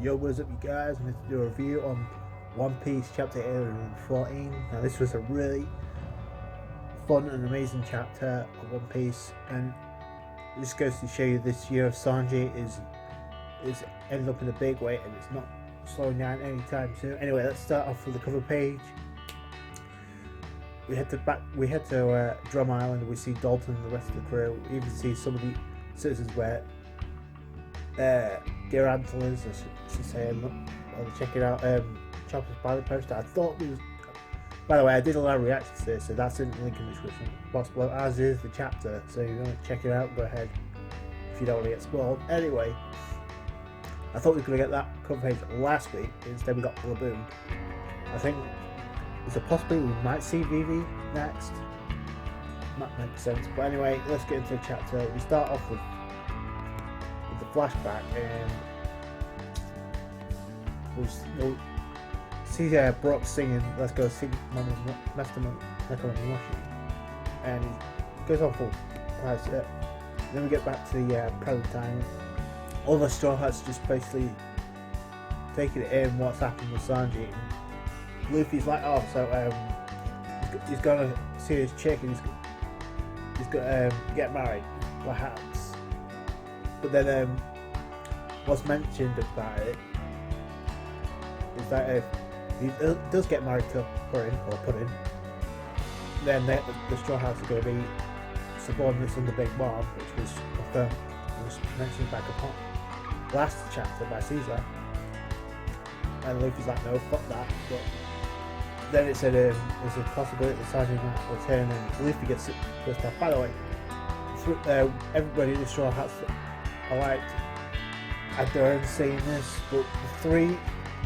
Yo, what's up, you guys? I'm going to do a review on One Piece chapter 814. Now, this was a really fun and amazing chapter of One Piece, and this goes to show you this Year of Sanji is ended up in a big way, and it's not slowing down anytime soon. Anyway, let's start off with the cover page. We head to Drum Island, and we see Dalton and the rest of the crew. We even see some of the citizens where Dear Antlers, I should say, check it out. Chopper's pilot poster. I thought it was. By the way, I did a lot of reactions to this, so that's in the link in the description box below, as is the chapter. So if you want to check it out, go ahead if you don't want to get spoiled. Anyway, I thought we were going to get that cover page last week. Instead, we got Laboon. I think there's a possibility we might see Vivi next. That makes sense. But anyway, let's get into the chapter. We start off with the flashback, and we'll see Brock singing "Let's Go Sing Master Moshi," and he goes on for quite a bit. Then we get back to the present time. All the Straw Hats just basically taking it in what's happened with Sanji. Luffy's like, oh, so he's gonna see his chick, and he's gonna get married, perhaps. But then what's mentioned about it is that if he does get married to Puddin, then the Straw Hats are going to be subordinates in the Big Mom, which was confirmed, was mentioned back upon last chapter by Caesar. And Luffy's like, no, fuck that. But then it said there's a possibility that Sanji might return, and Luffy gets pissed off. By the way, everybody in the Straw Hats I liked had their own saying this, but the three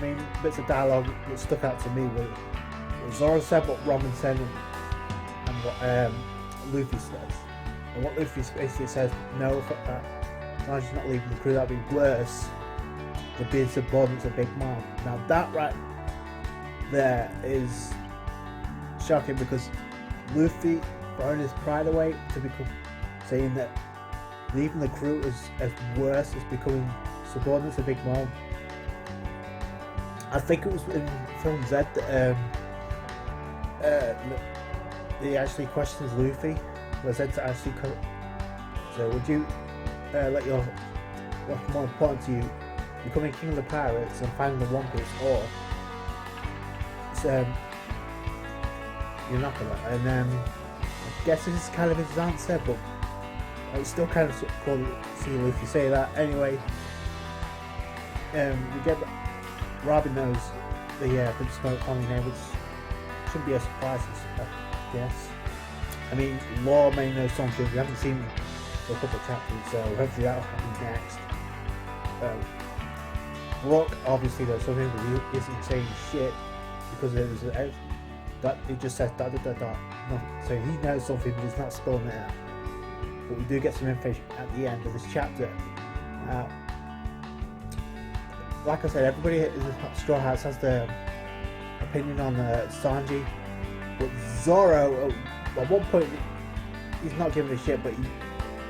main bits of dialogue that stuck out to me were what Zoro said, what Robin said, and what Luffy says. And what Luffy basically says, no, fuck that. Sanji's not leaving the crew, that'd be worse than being subordinate to Big Mom. Now that right there is shocking, because Luffy throwing his pride away to become saying that leaving the crew is as worse as becoming subordinate to Big Mom. I think it was in Film Z that he actually questions Luffy. Was Zed to actually so would you let your what's more important to you, becoming king of the pirates and finding the One Piece, or you're not gonna? And I guess this is kind of his answer, but it's still kind of cool to see Luffy say that. Anyway, we get Robin knows the Prince Smoke family name, which shouldn't be a surprise, I guess. I mean, Law may know something. We haven't seen him for a couple of chapters, so hopefully that'll happen next. Brock obviously knows something, but he isn't saying shit because it was that he just says da da da da. No, so he knows something, but he's not spilling it out. But we do get some information at the end of this chapter. Like I said, everybody in the Straw Hats has their opinion on Sanji, but Zoro, at one point, he's not giving a shit, but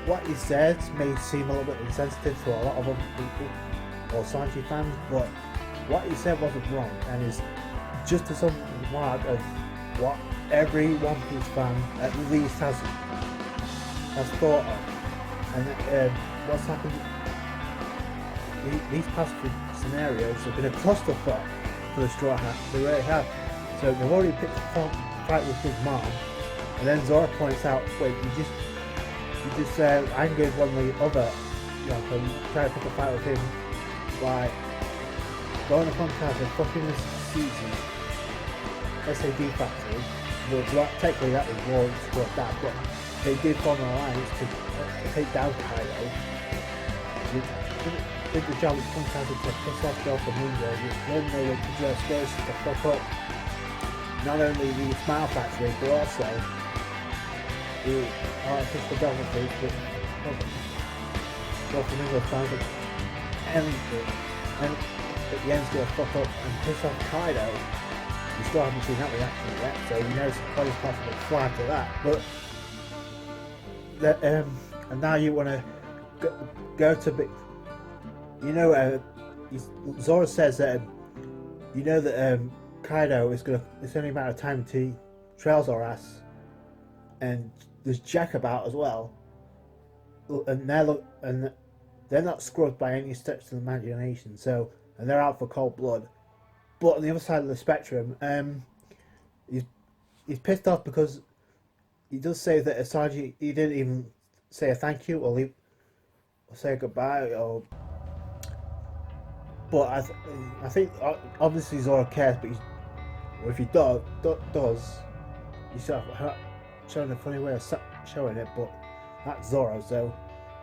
what he says may seem a little bit insensitive to a lot of other people or Sanji fans, but what he said wasn't wrong, and is just a some mark of what every One Piece fan at least has thought of. And what's happened, these past scenarios have been a clusterfuck for the Straw Hats. They really have. So they've already picked a fight with Big Mom, and then Zoro points out, wait, you just angered one of the other Yonko, you try to pick a fight with him by going upon Taz and fucking this season SAD factory. Well, technically that was war towards that, but they did form an alliance to take down Kaido. Did the job with Taz to piss off Dolph and Manga, which then they were to just first to fuck up not only the Smile Factory, but also the artificial development, but Dolph and Manga found it, and at the end's gonna fuck up and piss off Kaido. We still haven't seen that reaction yet, so we know somebody's possible flag to that. But and now you want to go to big, you know, Zoro says that you know that Kaido is gonna. It's only a matter of time until he trails our ass, and there's Jack about as well, and they're not scrubbed by any stretch of the imagination. So, and they're out for cold blood. But on the other side of the spectrum, he's pissed off because he does say that Sanji, he didn't even say a thank you or say a goodbye or. But I think obviously Zoro cares, but if he does, he's sort of showing a funny way of showing it. But that's Zoro, so.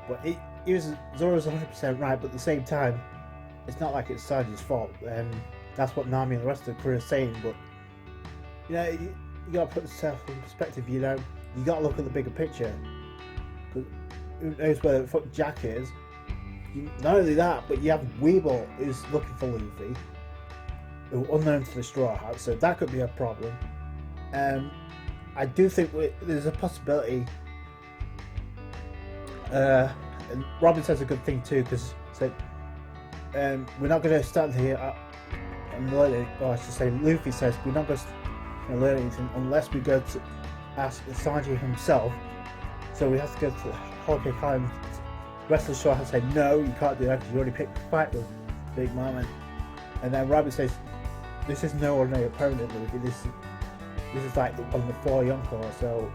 But Zoro's 100% right, but at the same time, it's not like it's Sanji's fault, and that's what Nami and the rest of the crew are saying. But you gotta put yourself in perspective. You gotta look at the bigger picture. Because who knows where the fuck Jack is? Not only that, but you have Weeble who's looking for Luffy, who unknown to the Straw Hats, so that could be a problem. I do think there's a possibility. And Robin says a good thing too, because we're not going to stand here and learn it. Or I should say, Luffy says we're not going to learn anything unless we go to ask Sanji himself. So we have to go to Whole Cake Island. The rest of the Straw Hats say no, you can't do that because you already picked a fight with Big Mom. And then Robin says, "This is no ordinary opponent, Luffy. This is like one of the 4 Yonko, so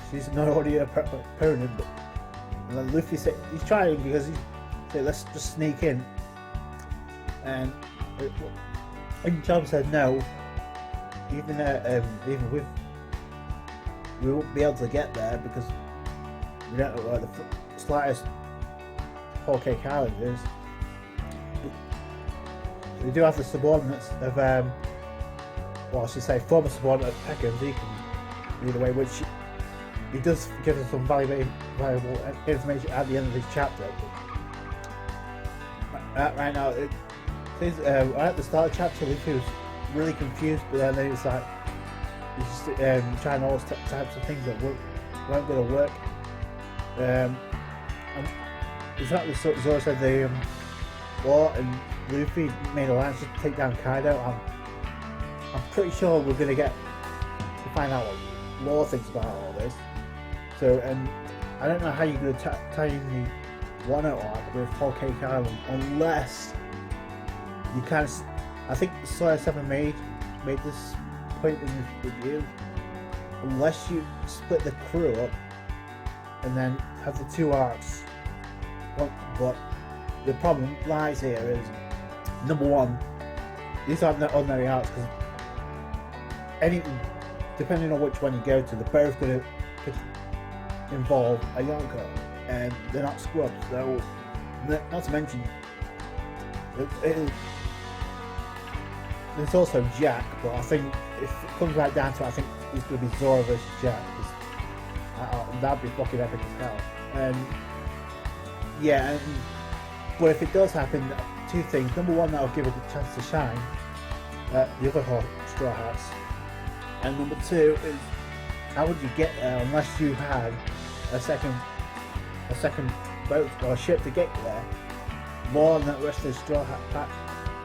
she's not ordinary opponent." But and then Luffy said he's trying because he said, "Let's just sneak in." And John said no. Even with we won't be able to get there because we don't know where the slightest Whole Cake Island is. But we do have the subordinates of well, I should say former subordinate of Peckham's. He can lead the way, which he does give us some valuable information at the end of this chapter. But right now, right at the start of the chapter, Luffy was really confused, but then he was like, he's just trying all types of things that weren't going to work. Exactly, Zoro said the War and Luffy made alliance to take down Kaido. I'm pretty sure we're going to find out what Law thinks about all this. So, I don't know how you're going to tie in the Wano arc with Whole Cake Island unless you kind of. I think Slayer 7 made this point in this review. Unless you split the crew up and then have the 2 arcs. But the problem lies here is, number one, these aren't the ordinary arcs because depending on which one you go to, they're both going to involve a Yonko, and they're not scrubs. So, not to mention, there's also Jack, but I think if it comes right down to it, I think it's going to be Zoro versus Jack. That'd be fucking epic as hell. But if it does happen, 2 things. Number one, that'll give it a chance to shine. The other Straw Hats. And number 2 is, how would you get there unless you had a second boat or ship to get there? More than the rest of the Straw Hat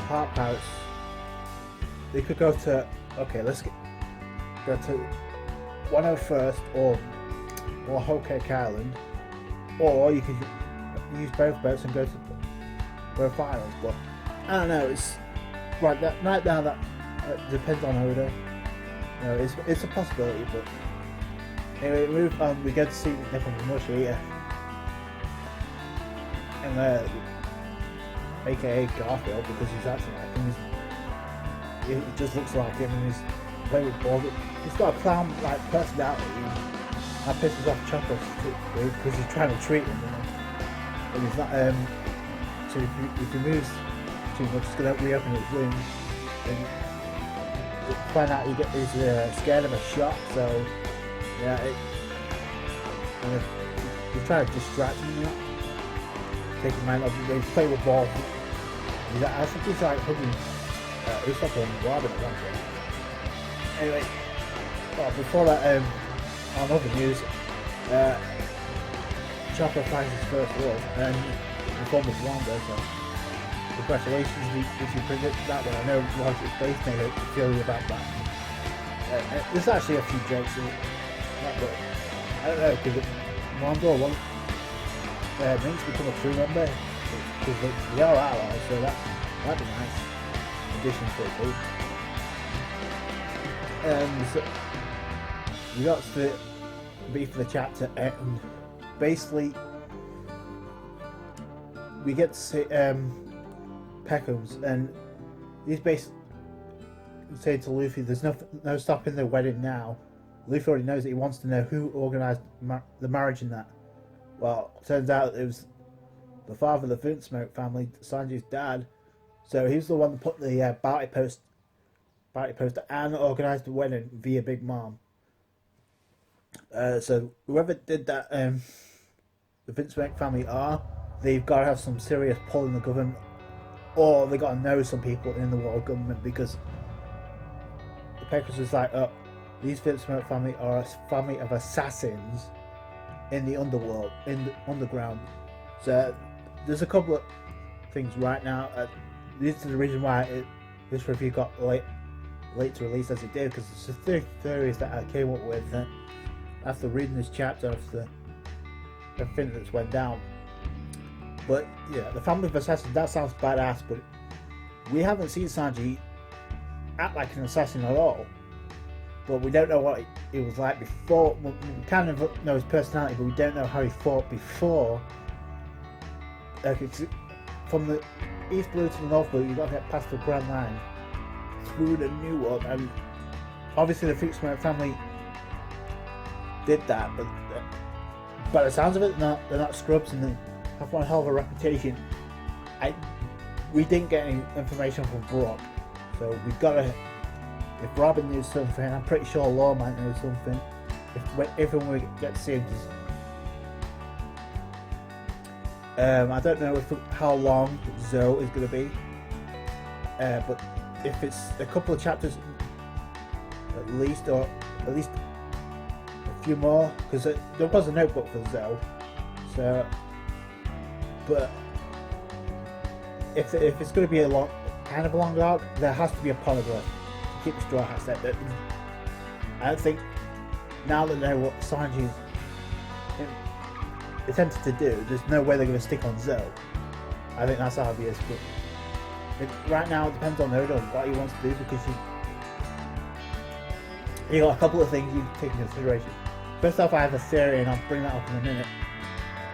Heart Pirates. They could go to, let's go to 101st or Whole Cake Island, or you could use both boats and go to both islands. But I don't know. It's right now that depends on Oda. It's a possibility. But anyway, move on. We get to see Nippon Mushi here, and AKA Garfield, because he's actually like him. He just looks like him, and he's playing with balls. He's got a clown-like personality. That pisses off Chopper because he's trying to treat him. And he's not. So if he moves too much, it's going to reopen his wound. And you find out he's scared of a shot. So yeah, he's trying to distract him. Take his mind off. He's playing with balls. I think he's like hugging. He's like a Robin at one point. Anyway, before that, on other news, Chopper finds his first love, and the form of Wanda, so congratulations if you predict that one. I know Roger's Face made a theory about that. There's actually a few jokes in it. But I don't know, because Manga makes become a crew member. Because they are allies, so that'd be nice addition to the group. So we got to the beef of the chapter, and basically we get to see Peckhams, and he's basically saying to Luffy, "There's no stopping the wedding now." Luffy already knows that he wants to know who organised the marriage and that. Well, turns out it was the father of the Vinsmoke family, Sanji's dad. So he was the one that put the bounty poster and organised the wedding via Big Mom. So whoever did that, the Vinsmoke family they've got to have some serious pull in the government, or they got to know some people in the world government, because the Peckers was like, these Vinsmoke family are a family of assassins in the underworld, in the underground. So there's a couple of things right now. This is the reason why this review got late to release as it did, because it's the 3 theories that I came up with after reading this chapter, after everything that's went down. But yeah, the family of assassins, that sounds badass, but we haven't seen Sanji act like an assassin at all. But we don't know what he was like before. We kind of know his personality, but we don't know how he fought before. From the East Blue to the North Blue, you've got to get past the Grand Line through the New World, and obviously the Vinsmoke family did that, but by the sounds of it, they're not scrubs, and they have one hell of a reputation. We didn't get any information from Brock, so we've got to. If Robin knew something, I'm pretty sure Law might know something. If and when we get to see him, I don't know how long Zoe is going to be, but if it's a couple of chapters at least, or at least a few more, because there was a notebook for Zoe. So, but if it's going to be a long arc, there has to be a polyglot to keep the Straw Hats there. But I don't think, now that they know what Sanji's attempted to do, there's no way they're going to stick on Zoe. I think that's obvious, but right now it depends on Oda what he wants to do, because you got a couple of things you can take into consideration. First off, I have a theory, and I'll bring that up in a minute.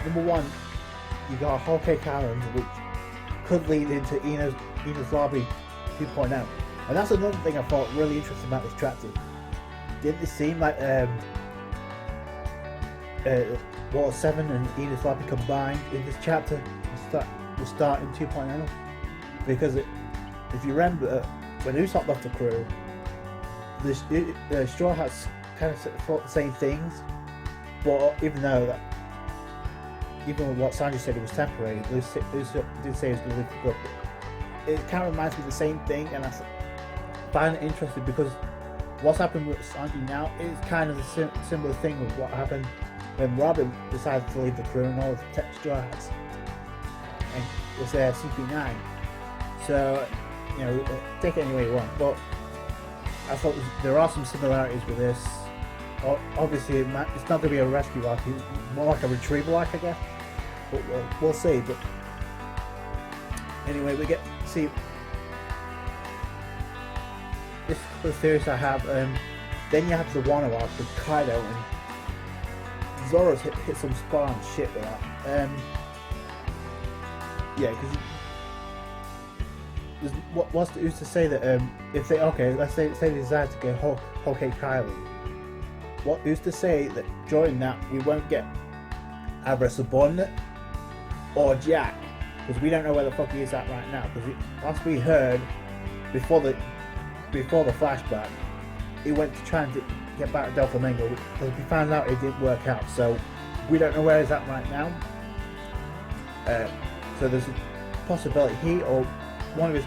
Number one, you got Whole Cake Island, which could lead into Ino's Lobby 2.0, and that's another thing I thought really interesting about this chapter. Didn't it seem like Water 7 and Ino's Lobby combined in this chapter will start in 2.0? Because if you remember, when Usopp left the crew, the Straw Hats kind of thought the same things, but even with what Sanji said it was temporary, Usopp did say he was going to leave for good. It kind of reminds me of the same thing, and I find it interesting, because what's happened with Sanji now is kind of a similar thing with what happened when Robin decided to leave the crew and all the Straw Hats, and it's CP9. So, take it any way you want, but I thought there are some similarities with this. Obviously, it's not going to be a rescue arc, it's more like a retrieval arc, I guess. But we'll see. But anyway, we get to see this couple of theories I have. Then you have the Wano arc with Kaido, and Zoro's hit some spot on shit with that. Yeah, because what's the use to say that if they let's say they decide to go Whole Cake Island, what who's to say that during that we won't get either a subordinate or Jack, because we don't know where the fuck he is at right now, because last we heard before the flashback, he went to try and get back to Doflamingo, because we found out it didn't work out, so we don't know where he's at right now. So there's a possibility he or one of his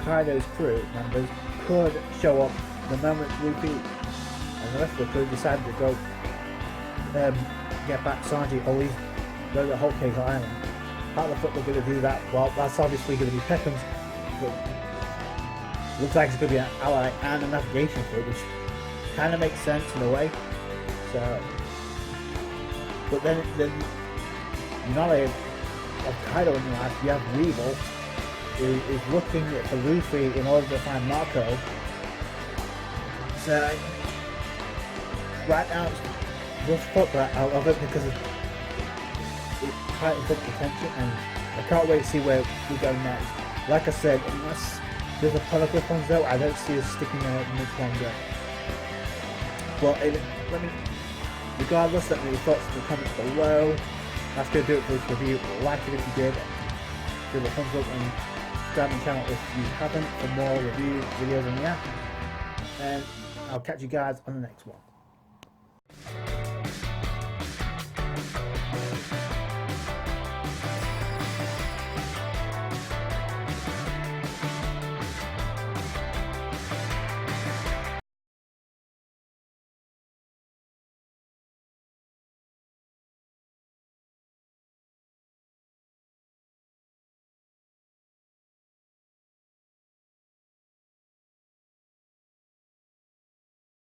Kaido's crew members could show up the moment Luffy and the rest of the crew decided to go get back Sanji, or at least go to Whole Cake Island. part of the foot they're going to do that. Well, that's obviously going to be Peckham's. Looks like it's going to be an ally and a navigation foot, which kind of makes sense in a way. So, but then you're not of Kaido in your life. You have Weevil, who is looking for Luffy in order to find Marco. So right now it's rough foot, but I love it because it tightens up the tension, and I can't wait to see where we go next. Like I said, unless there's a poneglyph on Zoe, I don't see us sticking there much longer. But regardless, let me know your thoughts in the comments below. That's going to do it for this review. Like it if you did, give it a thumbs up, and subscribe to the channel if you haven't for more review videos on the app. And I'll catch you guys on the next one.